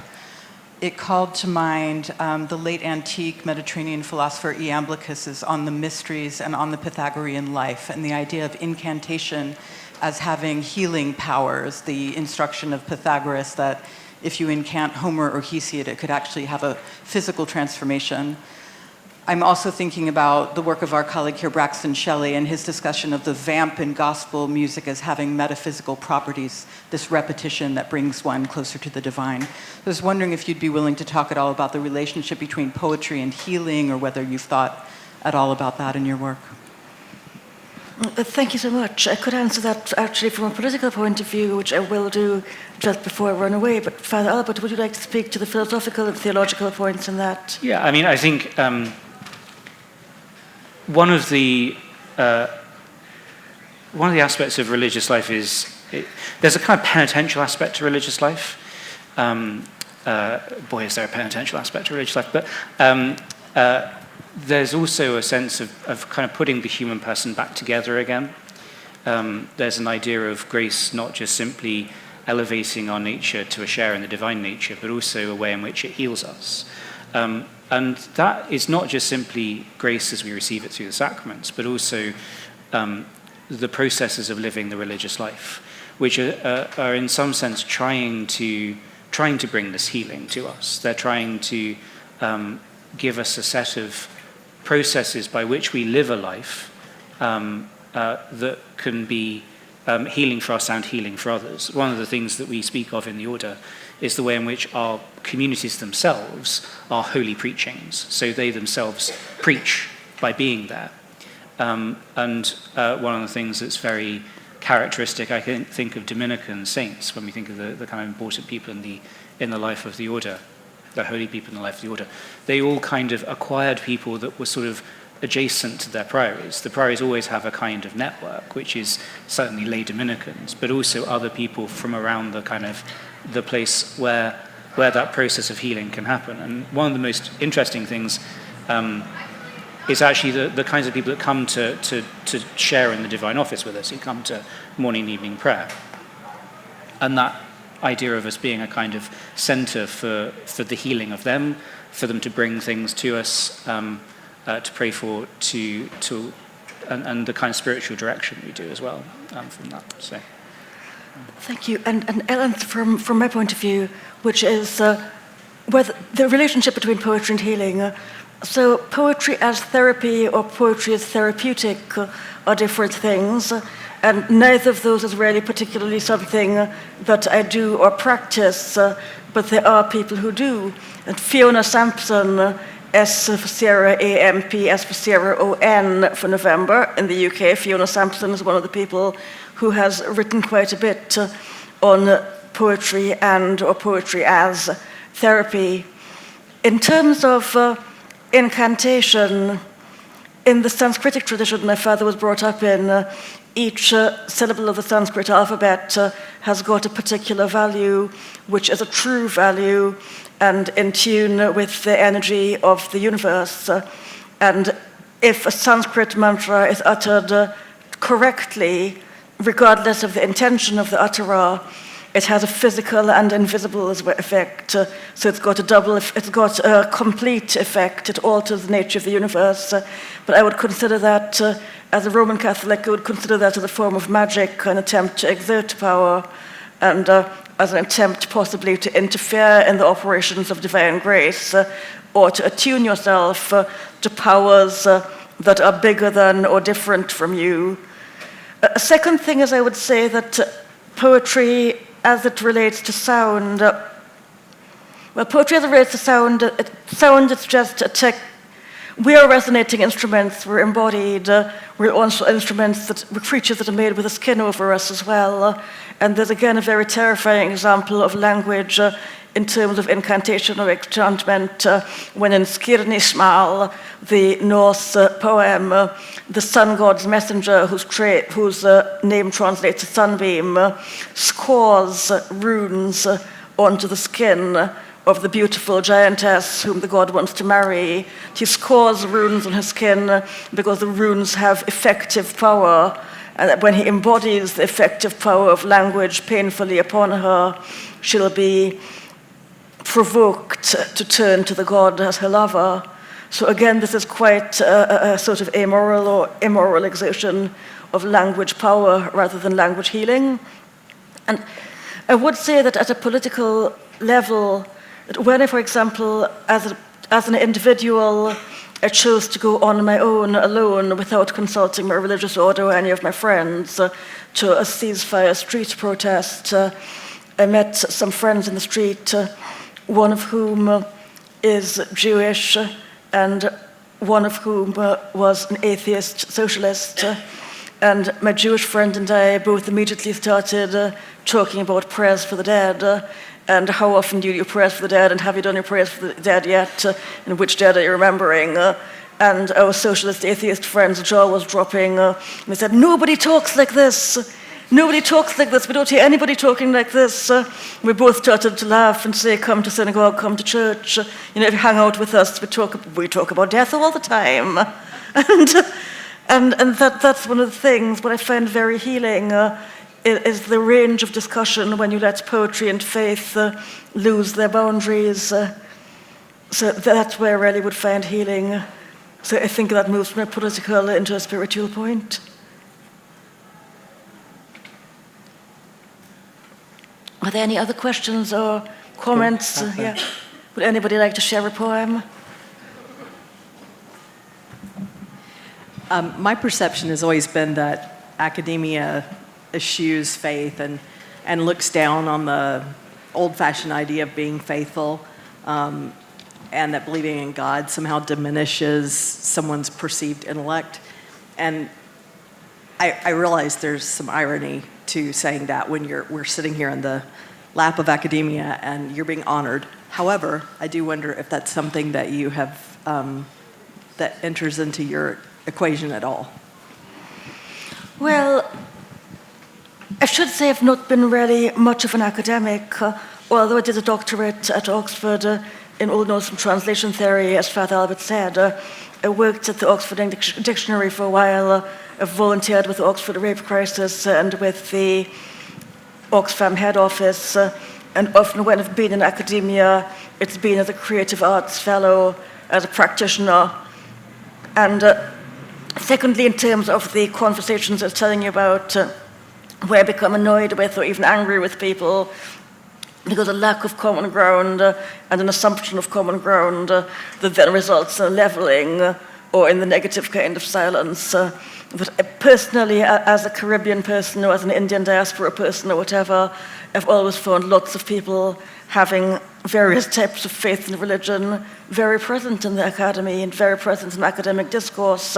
it called to mind the late antique Mediterranean philosopher Iamblichus's On the Mysteries and on the Pythagorean Life, and the idea of incantation as having healing powers, the instruction of Pythagoras that if you incant Homer or Hesiod, it could actually have a physical transformation. I'm also thinking about the work of our colleague here, Braxton Shelley, and his discussion of the vamp in gospel music as having metaphysical properties, this repetition that brings one closer to the divine. I was wondering if you'd be willing to talk at all about the relationship between poetry and healing, or whether you've thought at all about that in your work. Thank you so much. I could answer that actually from a political point of view, which I will do just before I run away. But Father Albert, would you like to speak to the philosophical and theological points in that? Yeah, I mean, I think one of the aspects of religious life is there's a kind of penitential aspect to religious life. Boy, is there a penitential aspect to religious life! But there's also a sense of kind of putting the human person back together again. There's an idea of grace not just simply elevating our nature to a share in the divine nature, but also a way in which it heals us. And that is not just simply grace as we receive it through the sacraments, but also the processes of living the religious life, which are in some sense trying to bring this healing to us. They're trying to give us a set of processes by which we live a life that can be healing for us and healing for others. One of the things that we speak of in the Order is the way in which our communities themselves are holy preachings. So they themselves preach by being there. And one of the things that's very characteristic, I think, of Dominican saints, when we think of the kind of important people in the life of the Order, the holy people in the life of the Order, they all kind of acquired people that were sort of adjacent to their priories. The priories always have a kind of network, which is certainly lay Dominicans, but also other people from around the kind of the place where that process of healing can happen. And one of the most interesting things is actually the kinds of people that come to share in the divine office with us, who come to morning and evening prayer. And that idea of us being a kind of center for the healing of them, for them to bring things to us, to pray for, and the kind of spiritual direction we do as well from that. So. Thank you. And Ellen, from my point of view, which is whether the relationship between poetry and healing. So poetry as therapy or poetry as therapeutic are different things, and neither of those is really particularly something that I do or practice, but there are people who do. And Fiona Sampson, S for Sierra, A-M-P, S for Sierra, O-N for November in the UK. Fiona Sampson is one of the people who has written quite a bit on poetry and or poetry as therapy. In terms of incantation, in the Sanskritic tradition my father was brought up in, each syllable of the Sanskrit alphabet has got a particular value, which is a true value and in tune with the energy of the universe. And if a Sanskrit mantra is uttered correctly, regardless of the intention of the utterer, it has a physical and invisible effect. So it's got a complete effect. It alters the nature of the universe. But I would consider that, as a Roman Catholic, I would consider that as a form of magic, an attempt to exert power, and as an attempt possibly to interfere in the operations of divine grace, or to attune yourself to powers that are bigger than or different from you. A second thing is, I would say that poetry, as it relates to sound, poetry as it relates to sound, it's just a we are resonating instruments, we're embodied, we're also instruments we're creatures that are made with a skin over us as well. And there's again a very terrifying example of language in terms of incantation or enchantment, when in Skirnismal, the Norse poem, the sun god's messenger, whose name translates to sunbeam, scores runes onto the skin of the beautiful giantess whom the god wants to marry. He scores runes on her skin because the runes have effective power, and when he embodies the effective power of language painfully upon her, she'll be provoked to turn to the god as her lover. So again, this is quite a sort of amoral or immoral exertion of language power rather than language healing. And I would say that at a political level, when I, for example, as an individual, I chose to go on my own, alone, without consulting my religious order or any of my friends, to a ceasefire street protest. I met some friends in the street, one of whom is Jewish, and one of whom was an atheist socialist. And my Jewish friend and I both immediately started talking about prayers for the dead. And how often do you prayers for the dead, and have you done your prayers for the dead yet? And which dead are you remembering? And our socialist atheist friend's jaw was dropping. And they said, nobody talks like this. Nobody talks like this. We don't hear anybody talking like this. We both started to laugh and say, come to synagogue, come to church. If you hang out with us, we talk about death all the time. And that's one of the things what I find very healing, is the range of discussion when you let poetry and faith lose their boundaries. So that's where I really would find healing. So I think that moves from a political into a spiritual point. Are there any other questions or comments? Yeah. Would anybody like to share a poem? My perception has always been that academia eschews faith and looks down on the old-fashioned idea of being faithful, and that believing in God somehow diminishes someone's perceived intellect. And I realize there's some irony to saying that when we're sitting here in the lap of academia and you're being honored. However, I do wonder if that's something that you have that enters into your equation at all. Well, I should say I've not been really much of an academic, although I did a doctorate at Oxford in Old Norse translation theory, as Father Albert said. I worked at the Oxford Dictionary for a while. I volunteered with the Oxford Rape Crisis and with the Oxfam head office. And often when I've been in academia, it's been as a creative arts fellow, as a practitioner. And secondly, in terms of the conversations I was telling you about, where I become annoyed with or even angry with people because of lack of common ground and an assumption of common ground that then results in leveling or in the negative kind of silence. But personally, as a Caribbean person or as an Indian diaspora person or whatever, I've always found lots of people having various types of faith and religion very present in the academy and very present in academic discourse.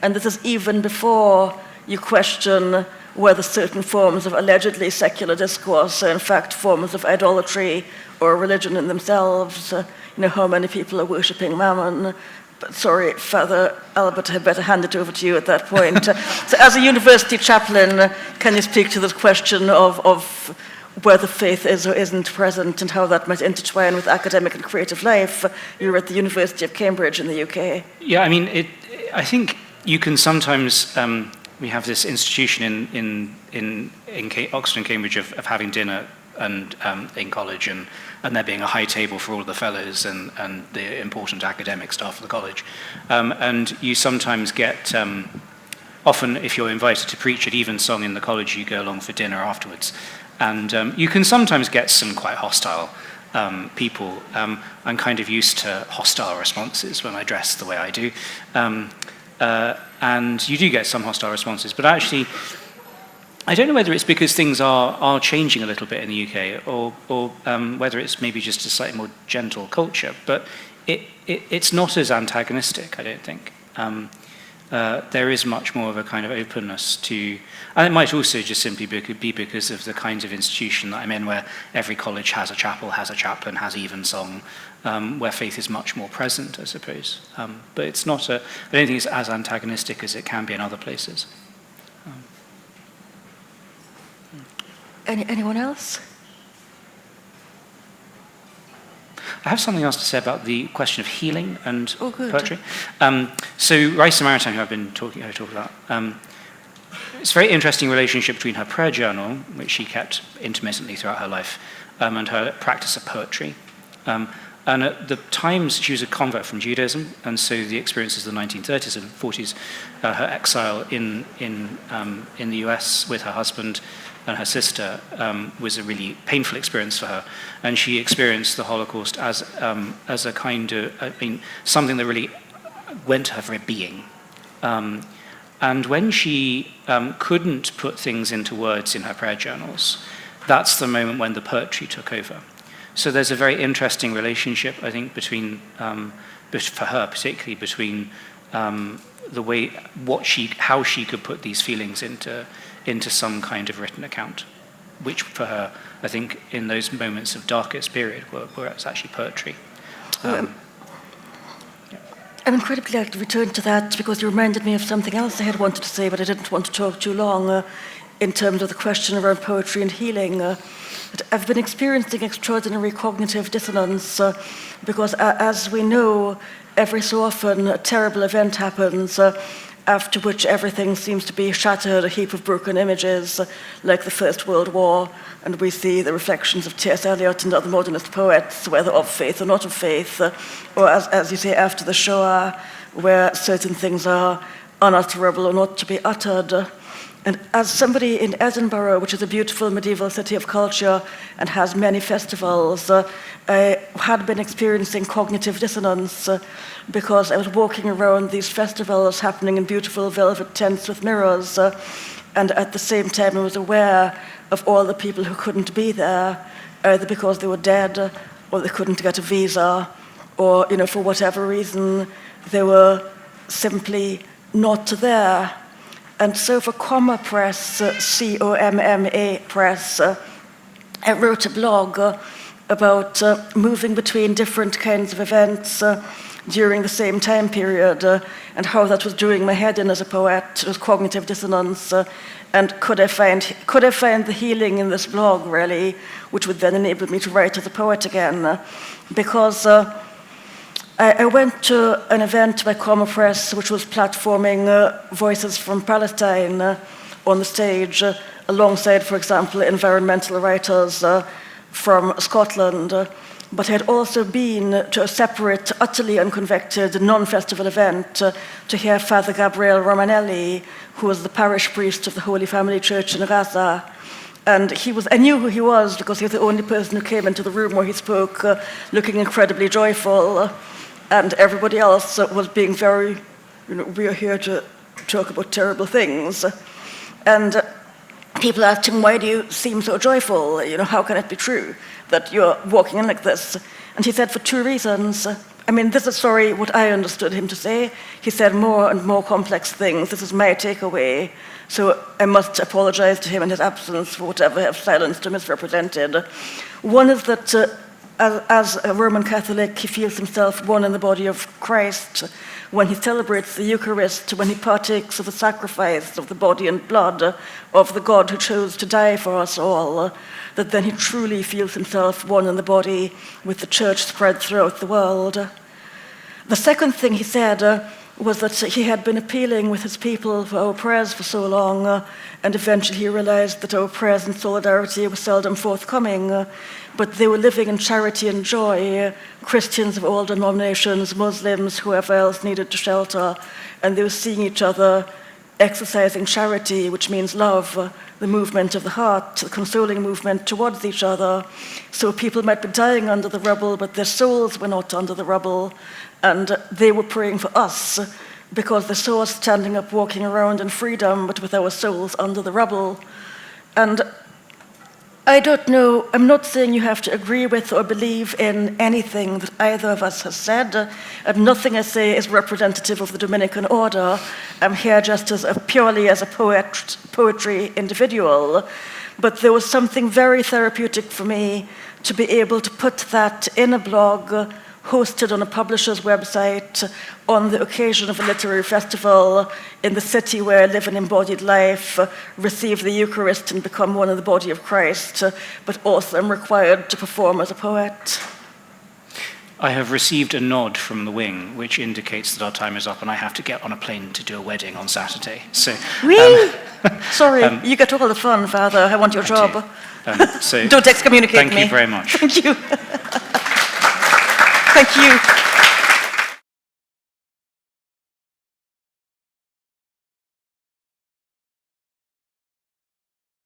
And this is even before you question whether certain forms of allegedly secular discourse are in fact forms of idolatry or religion in themselves. How many people are worshipping Mammon, But sorry, Father Albert, I better hand it over to you at that point. So as a university chaplain, can you speak to this question of whether faith is or isn't present and how that might intertwine with academic and creative life? You were at the University of Cambridge in the UK. Yeah, I mean, I think you can sometimes, we have this institution in Oxford and Cambridge of having dinner and in college, and there being a high table for all the fellows and the important academic staff of the college. And you sometimes get, often if you're invited to preach at evensong in the college, you go along for dinner afterwards. And you can sometimes get some quite hostile people. I'm kind of used to hostile responses when I dress the way I do. And you do get some hostile responses, but actually, I don't know whether it's because things are changing a little bit in the UK, or whether it's maybe just a slightly more gentle culture, but it's not as antagonistic, I don't think. There is much more of a kind of openness to, and it might also just simply be because of the kinds of institution that I'm in, where every college has a chapel, has a chaplain, has evensong, where faith is much more present, I suppose. But it's not I don't think it's as antagonistic as it can be in other places. Anyone else? I have something else to say about the question of healing and good. poetry. So Rice Samaritan, who I've been talking about, it's a very interesting relationship between her prayer journal, which she kept intermittently throughout her life, and her practice of poetry. And at the times, she was a convert from Judaism, and so the experiences of the 1930s and 40s, her exile in the US with her husband and her sister was a really painful experience for her, and she experienced the Holocaust as a kind of, something that really went to her very being. And when she couldn't put things into words in her prayer journals, that's the moment when the poetry took over. So there's a very interesting relationship, I think, between, for her particularly, between the way, how she could put these feelings into some kind of written account, which for her, I think, in those moments of darkest period, were actually poetry. I'm incredibly glad to return to that, because you reminded me of something else I had wanted to say, but I didn't want to talk too long in terms of the question around poetry and healing. I've been experiencing extraordinary cognitive dissonance because, as we know, every so often a terrible event happens after which everything seems to be shattered, a heap of broken images, like the First World War, and we see the reflections of T.S. Eliot and other modernist poets, whether of faith or not of faith, or as you say, after the Shoah, where certain things are unutterable or not to be uttered. And as somebody in Edinburgh, which is a beautiful medieval city of culture and has many festivals, I had been experiencing cognitive dissonance because I was walking around these festivals happening in beautiful velvet tents with mirrors, and at the same time I was aware of all the people who couldn't be there, either because they were dead or they couldn't get a visa, or for whatever reason they were simply not there. And so for Comma Press, C-O-M-M-A Press, I wrote a blog about moving between different kinds of events during the same time period, and how that was doing my head in as a poet. It was cognitive dissonance, and could I find the healing in this blog, really, which would then enable me to write as a poet again, because I went to an event by Comma Press, which was platforming voices from Palestine on the stage, alongside, for example, environmental writers from Scotland. But I had also been to a separate, utterly unconvected, non-festival event to hear Father Gabriele Romanelli, who was the parish priest of the Holy Family Church in Gaza. And I knew who he was because he was the only person who came into the room where he spoke, looking incredibly joyful. And everybody else was being very, we are here to talk about terrible things. And people asked him, why do you seem so joyful? How can it be true that you're walking in like this? And he said, for two reasons. This is, what I understood him to say. He said more and more complex things. This is my takeaway. So I must apologize to him in his absence for whatever I have silenced or misrepresented. One is that as a Roman Catholic, he feels himself one in the body of Christ when he celebrates the Eucharist, when he partakes of the sacrifice of the body and blood of the God who chose to die for us all, that then he truly feels himself one in the body with the church spread throughout the world. The second thing he said was that he had been appealing with his people for our prayers for so long, and eventually he realized that our prayers and solidarity were seldom forthcoming, but they were living in charity and joy, Christians of all denominations, Muslims, whoever else needed to shelter, and they were seeing each other exercising charity, which means love, the movement of the heart, the consoling movement towards each other. So people might be dying under the rubble, but their souls were not under the rubble, and they were praying for us because they saw us standing up, walking around in freedom, but with our souls under the rubble. And I don't know, I'm not saying you have to agree with or believe in anything that either of us has said, and nothing I say is representative of the Dominican order. I'm here just as purely as a poetry individual, but there was something very therapeutic for me to be able to put that in a blog hosted on a publisher's website on the occasion of a literary festival in the city where I live an embodied life, receive the Eucharist and become one in the body of Christ, but also am required to perform as a poet. I have received a nod from the wing, which indicates that our time is up and I have to get on a plane to do a wedding on Saturday. So, Sorry, you get all the fun, Father. I want your job. So don't excommunicate me. Thank you very much. Thank you. Thank you.